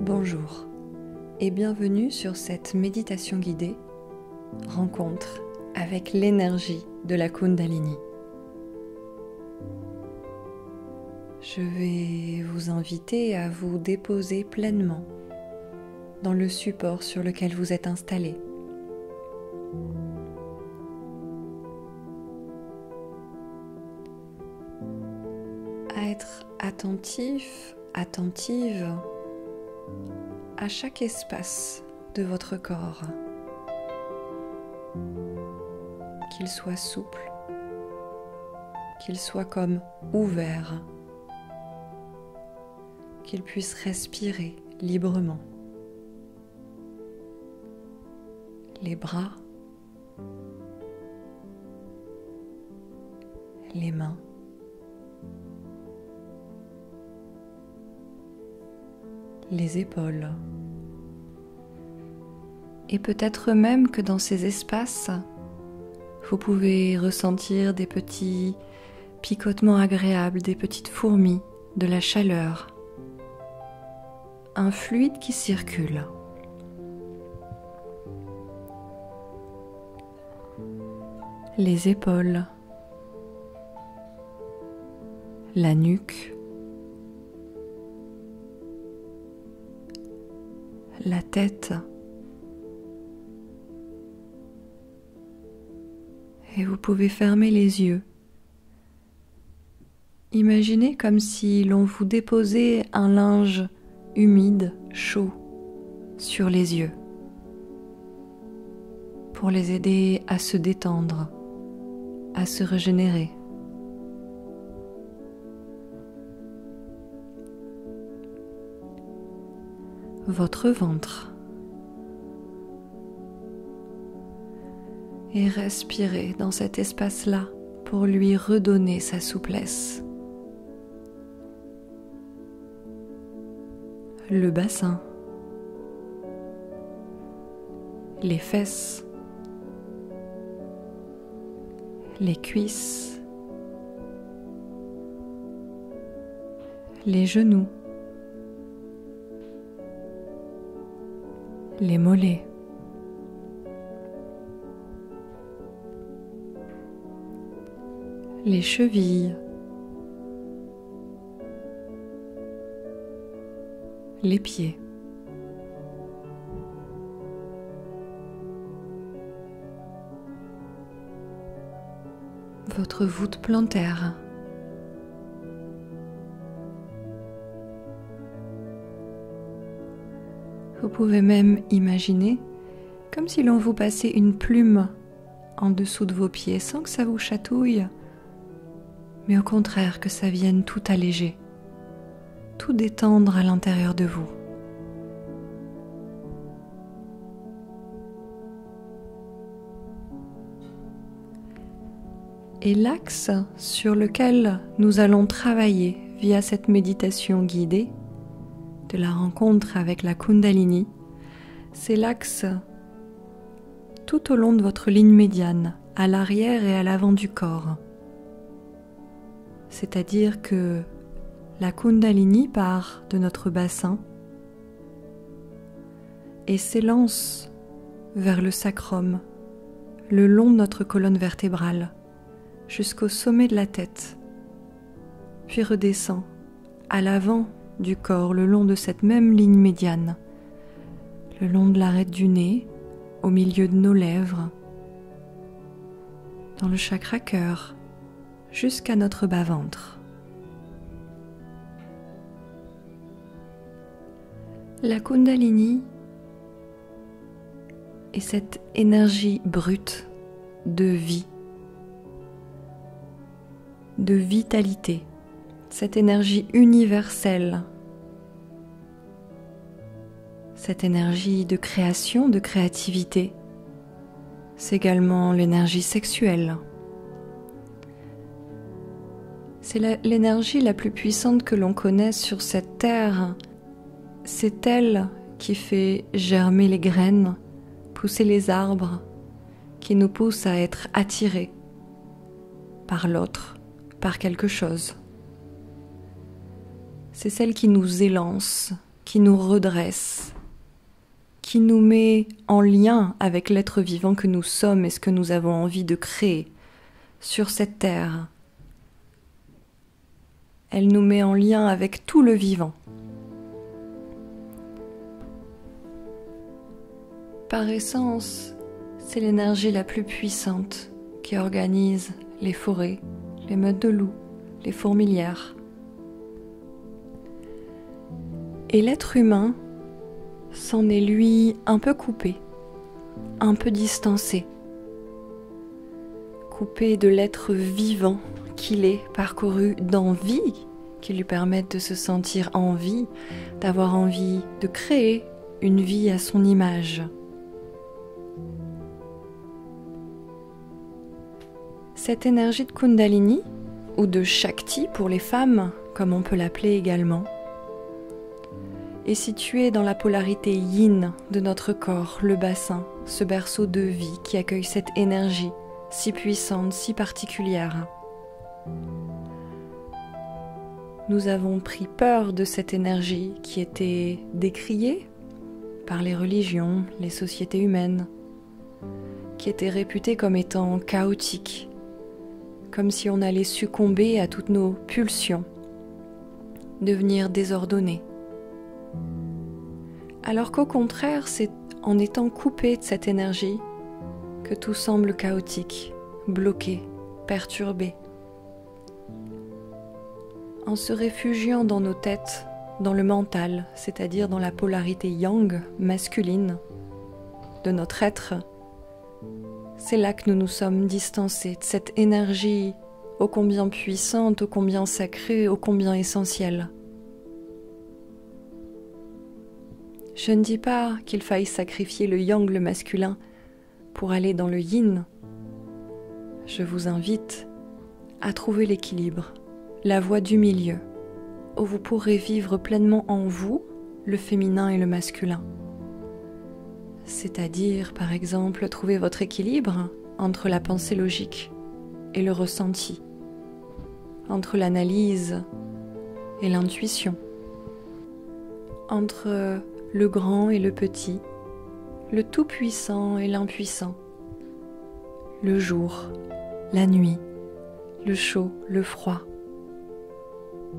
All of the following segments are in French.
Bonjour et bienvenue sur cette méditation guidée, rencontre avec l'énergie de la Kundalini. Je vais vous inviter à vous déposer pleinement dans le support sur lequel vous êtes installé. À être attentif, attentive à chaque espace de votre corps, qu'il soit souple, qu'il soit comme ouvert, qu'il puisse respirer librement. Les bras, les mains, les épaules. Et peut-être même que dans ces espaces, vous pouvez ressentir des petits picotements agréables, des petites fourmis, de la chaleur, un fluide qui circule. Les épaules, la nuque, la tête, et vous pouvez fermer les yeux. Imaginez comme si l'on vous déposait un linge humide, chaud, sur les yeux, pour les aider à se détendre, à se régénérer. Votre ventre, et respirez dans cet espace-là pour lui redonner sa souplesse. Le bassin, les fesses, les cuisses, les genoux, les mollets, les chevilles, les pieds, votre voûte plantaire, vous pouvez même imaginer comme si l'on vous passait une plume en dessous de vos pieds sans que ça vous chatouille, mais au contraire que ça vienne tout alléger, tout détendre à l'intérieur de vous. Et l'axe sur lequel nous allons travailler via cette méditation guidée de la rencontre avec la Kundalini, c'est l'axe tout au long de votre ligne médiane, à l'arrière et à l'avant du corps. C'est-à-dire que la Kundalini part de notre bassin et s'élance vers le sacrum, le long de notre colonne vertébrale, jusqu'au sommet de la tête, puis redescend à l'avant du corps, le long de cette même ligne médiane, le long de l'arête du nez, au milieu de nos lèvres, dans le chakra cœur, jusqu'à notre bas-ventre. La Kundalini est cette énergie brute de vie, de vitalité, cette énergie universelle, cette énergie de création, de créativité. C'est également l'énergie sexuelle. C'est l'énergie la plus puissante que l'on connaisse sur cette terre. C'est elle qui fait germer les graines, pousser les arbres, qui nous pousse à être attirés par l'autre, par quelque chose. C'est celle qui nous élance, qui nous redresse, qui nous met en lien avec l'être vivant que nous sommes et ce que nous avons envie de créer sur cette terre. Elle nous met en lien avec tout le vivant. Par essence, c'est l'énergie la plus puissante qui organise les forêts, les meutes de loups, les fourmilières. Et l'être humain s'en est lui un peu coupé, un peu distancé, coupé de l'être vivant qu'il est, parcouru d'envies qui lui permettent de se sentir en vie, d'avoir envie de créer une vie à son image. Cette énergie de Kundalini, ou de Shakti pour les femmes, comme on peut l'appeler également, est située dans la polarité yin de notre corps, le bassin, ce berceau de vie qui accueille cette énergie si puissante, si particulière. Nous avons pris peur de cette énergie qui était décriée par les religions, les sociétés humaines, qui était réputée comme étant chaotique, comme si on allait succomber à toutes nos pulsions, devenir désordonné. Alors qu'au contraire, c'est en étant coupé de cette énergie que tout semble chaotique, bloqué, perturbé. En se réfugiant dans nos têtes, dans le mental, c'est-à-dire dans la polarité yang, masculine, de notre être, c'est là que nous nous sommes distancés de cette énergie ô combien puissante, ô combien sacrée, ô combien essentielle. Je ne dis pas qu'il faille sacrifier le yang, le masculin, pour aller dans le yin. Je vous invite à trouver l'équilibre, la voie du milieu, où vous pourrez vivre pleinement en vous le féminin et le masculin. C'est-à-dire, par exemple, trouver votre équilibre entre la pensée logique et le ressenti, entre l'analyse et l'intuition, entre le grand et le petit, le tout-puissant et l'impuissant, le jour, la nuit, le chaud, le froid.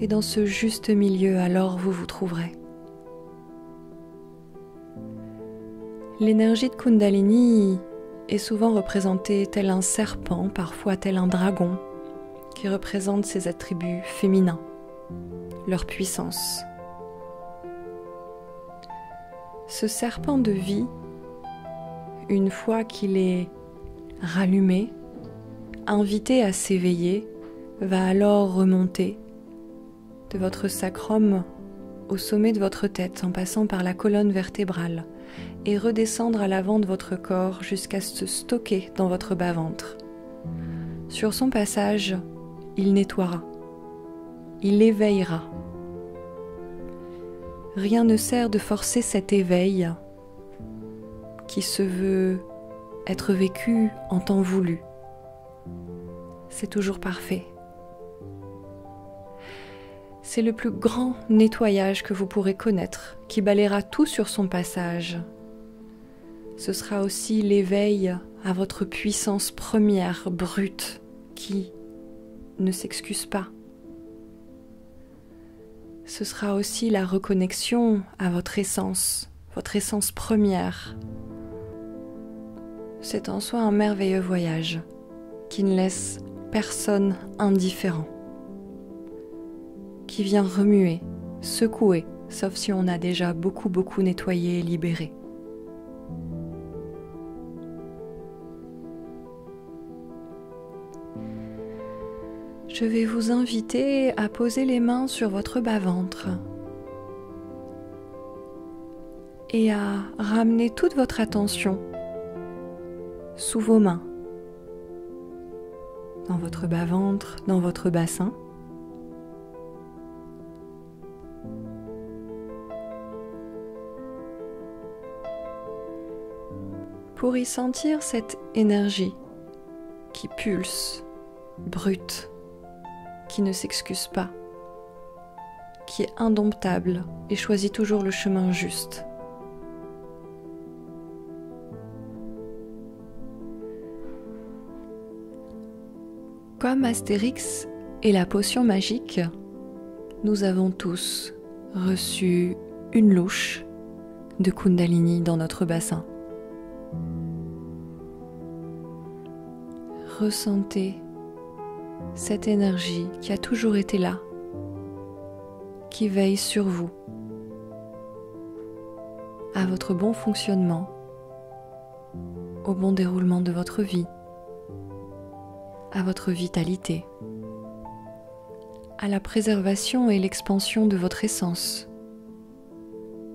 Et dans ce juste milieu, alors vous vous trouverez. L'énergie de Kundalini est souvent représentée tel un serpent, parfois tel un dragon, qui représente ses attributs féminins, leur puissance. Ce serpent de vie, une fois qu'il est rallumé, invité à s'éveiller, va alors remonter de votre sacrum au sommet de votre tête en passant par la colonne vertébrale et redescendre à l'avant de votre corps jusqu'à se stocker dans votre bas-ventre. Sur son passage, il nettoiera, il éveillera. Rien ne sert de forcer cet éveil qui se veut être vécu en temps voulu. C'est toujours parfait. C'est le plus grand nettoyage que vous pourrez connaître, qui balayera tout sur son passage. Ce sera aussi l'éveil à votre puissance première, brute, qui ne s'excuse pas. Ce sera aussi la reconnexion à votre essence première. C'est en soi un merveilleux voyage qui ne laisse personne indifférent, qui vient remuer, secouer, sauf si on a déjà beaucoup nettoyé et libéré. Je vais vous inviter à poser les mains sur votre bas-ventre et à ramener toute votre attention sous vos mains, dans votre bas-ventre, dans votre bassin. Pour y sentir cette énergie qui pulse, brute, qui ne s'excuse pas, qui est indomptable et choisit toujours le chemin juste. Comme Astérix et la potion magique, nous avons tous reçu une louche de Kundalini dans notre bassin. Ressentez cette énergie qui a toujours été là, qui veille sur vous, à votre bon fonctionnement, au bon déroulement de votre vie, à votre vitalité, à la préservation et l'expansion de votre essence,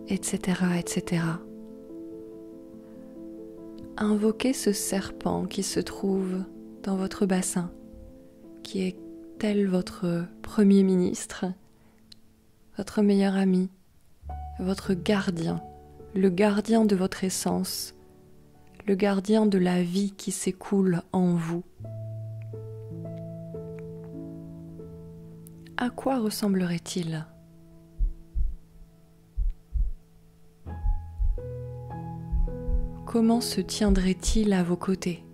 etc., etc. Invoquez ce serpent qui se trouve dans votre bassin, qui est tel votre premier ministre, votre meilleur ami, votre gardien, le gardien de votre essence, le gardien de la vie qui s'écoule en vous. À quoi ressemblerait-il ? Comment se tiendrait-il à vos côtés ?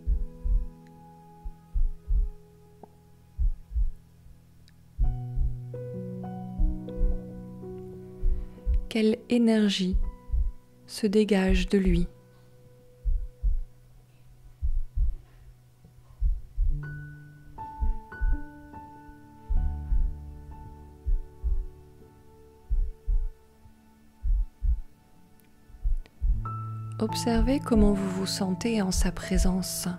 Quelle énergie se dégage de lui ? Observez comment vous vous sentez en sa présence.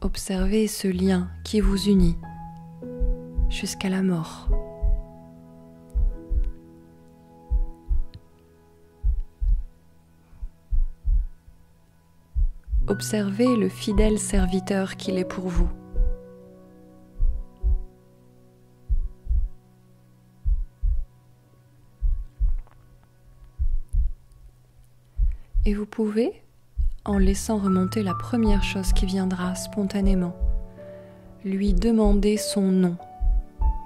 Observez ce lien qui vous unit jusqu'à la mort. Observez le fidèle serviteur qu'il est pour vous. Et vous pouvez, en laissant remonter la première chose qui viendra spontanément, lui demander son nom,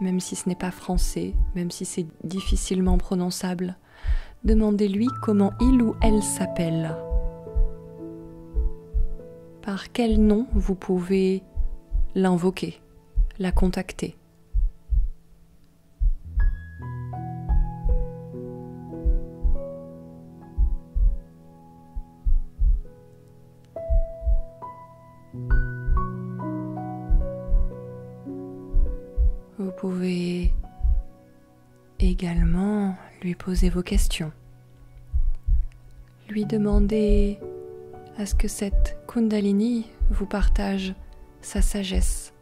même si ce n'est pas français, même si c'est difficilement prononçable. Demandez-lui comment il ou elle s'appelle. Par quel nom vous pouvez l'invoquer, la contacter. Vous pouvez également lui poser vos questions. Lui demander à ce que cette Kundalini vous partage sa sagesse,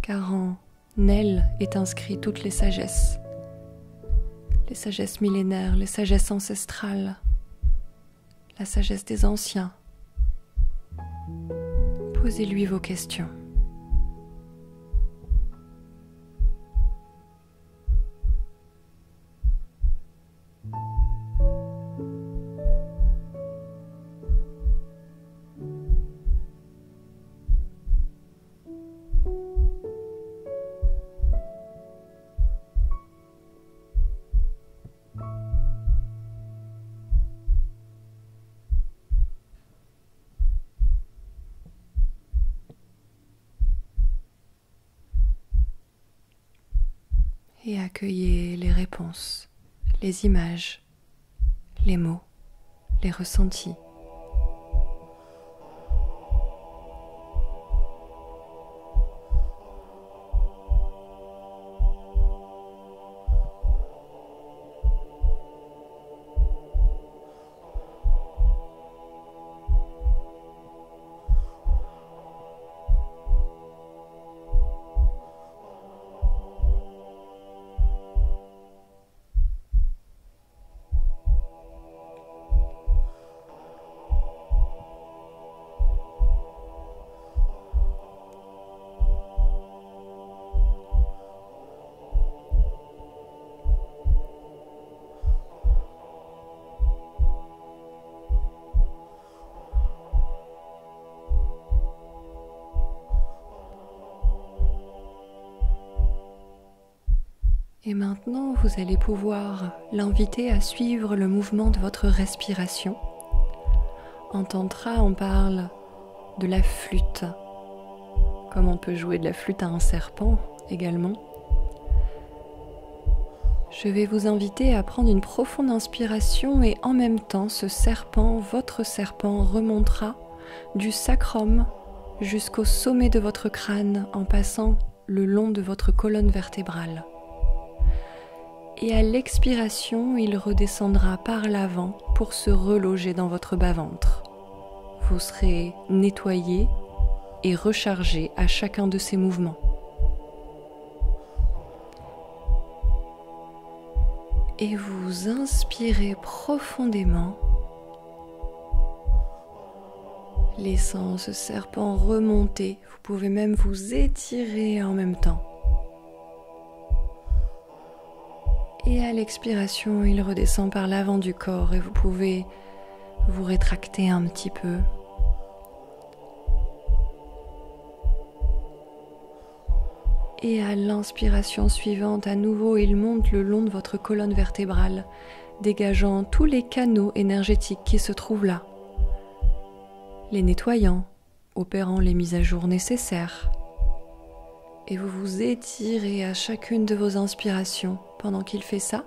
car en elle est inscrit toutes les sagesses millénaires, les sagesses ancestrales, la sagesse des anciens. Posez-lui vos questions. Et accueillez les réponses, les images, les mots, les ressentis. Et maintenant, vous allez pouvoir l'inviter à suivre le mouvement de votre respiration. En tantra, on parle de la flûte, comme on peut jouer de la flûte à un serpent également. Je vais vous inviter à prendre une profonde inspiration et en même temps, ce serpent, votre serpent, remontera du sacrum jusqu'au sommet de votre crâne en passant le long de votre colonne vertébrale. Et à l'expiration, il redescendra par l'avant pour se reloger dans votre bas-ventre. Vous serez nettoyé et rechargé à chacun de ces mouvements. Et vous inspirez profondément, laissant ce serpent remonter. Vous pouvez même vous étirer en même temps. Et à l'expiration, il redescend par l'avant du corps et vous pouvez vous rétracter un petit peu. Et à l'inspiration suivante, à nouveau, il monte le long de votre colonne vertébrale, dégageant tous les canaux énergétiques qui se trouvent là, les nettoyant, opérant les mises à jour nécessaires. Et vous vous étirez à chacune de vos inspirations pendant qu'il fait ça.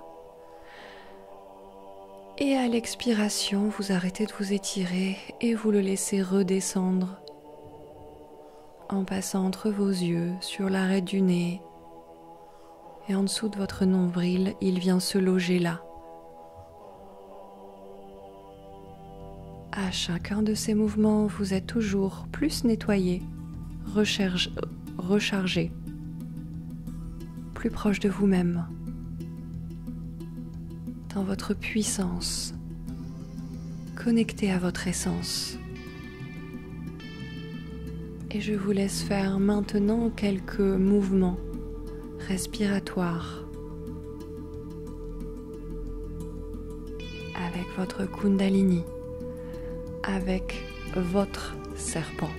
Et à l'expiration, vous arrêtez de vous étirer et vous le laissez redescendre en passant entre vos yeux, sur l'arrêt du nez. Et en dessous de votre nombril, il vient se loger là. À chacun de ces mouvements, vous êtes toujours plus nettoyé, rechargé, plus proche de vous-même, dans votre puissance, connecté à votre essence. Et je vous laisse faire maintenant quelques mouvements respiratoires avec votre Kundalini, avec votre serpent.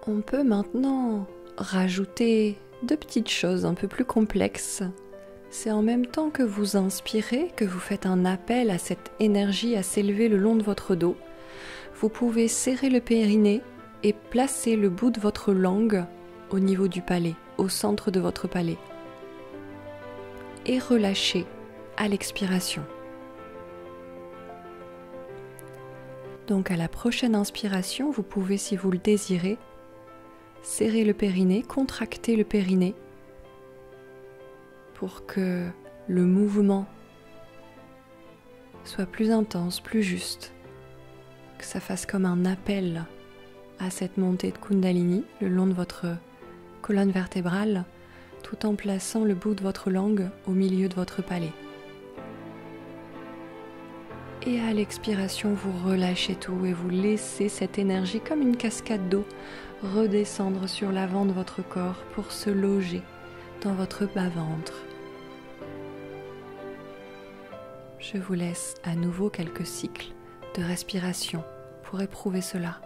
On peut maintenant rajouter deux petites choses un peu plus complexes. C'est en même temps que vous inspirez, que vous faites un appel à cette énergie à s'élever le long de votre dos. Vous pouvez serrer le périnée et placer le bout de votre langue au niveau du palais, au centre de votre palais. Et relâcher à l'expiration. Donc à la prochaine inspiration, vous pouvez, si vous le désirez, serrer le périnée, contracter le périnée pour que le mouvement soit plus intense, plus juste, que ça fasse comme un appel à cette montée de Kundalini le long de votre colonne vertébrale, tout en plaçant le bout de votre langue au milieu de votre palais. Et à l'expiration, vous relâchez tout et vous laissez cette énergie comme une cascade d'eau redescendre sur l'avant de votre corps pour se loger dans votre bas-ventre. Je vous laisse à nouveau quelques cycles de respiration pour éprouver cela.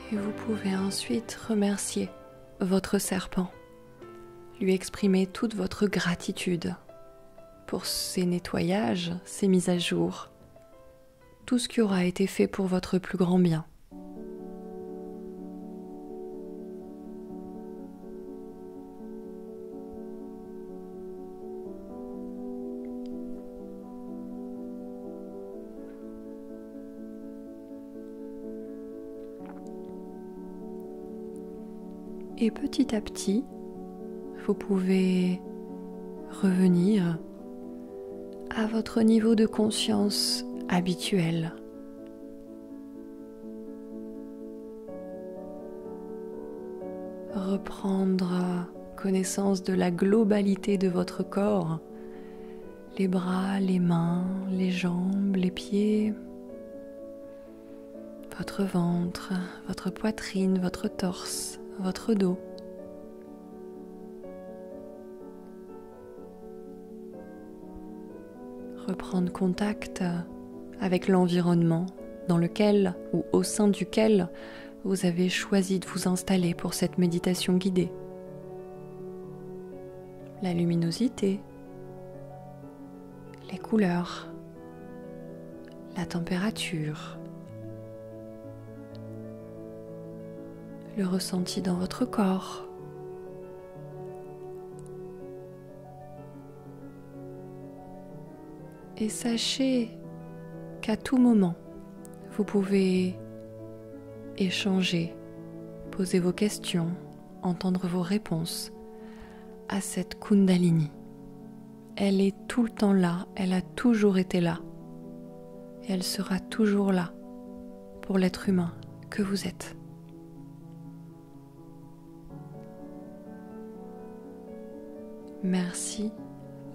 Et vous pouvez ensuite remercier votre serpent. lui exprimer toute votre gratitude pour ces nettoyages, ces mises à jour, tout ce qui aura été fait pour votre plus grand bien. Et petit à petit, vous pouvez revenir à votre niveau de conscience habituel. Reprendre connaissance de la globalité de votre corps, les bras, les mains, les jambes, les pieds, votre ventre, votre poitrine, votre torse, votre dos. Reprendre contact avec l'environnement dans lequel ou au sein duquel vous avez choisi de vous installer pour cette méditation guidée. La luminosité, les couleurs, la température, le ressenti dans votre corps. Et sachez qu'à tout moment, vous pouvez échanger, poser vos questions, entendre vos réponses à cette Kundalini. Elle est tout le temps là, elle a toujours été là. Et elle sera toujours là pour l'être humain que vous êtes. Merci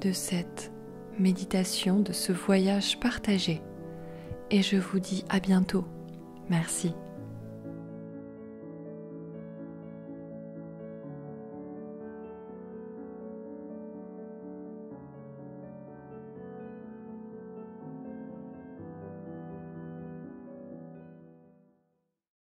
de cette méditation, de ce voyage partagé. Et je vous dis à bientôt. Merci.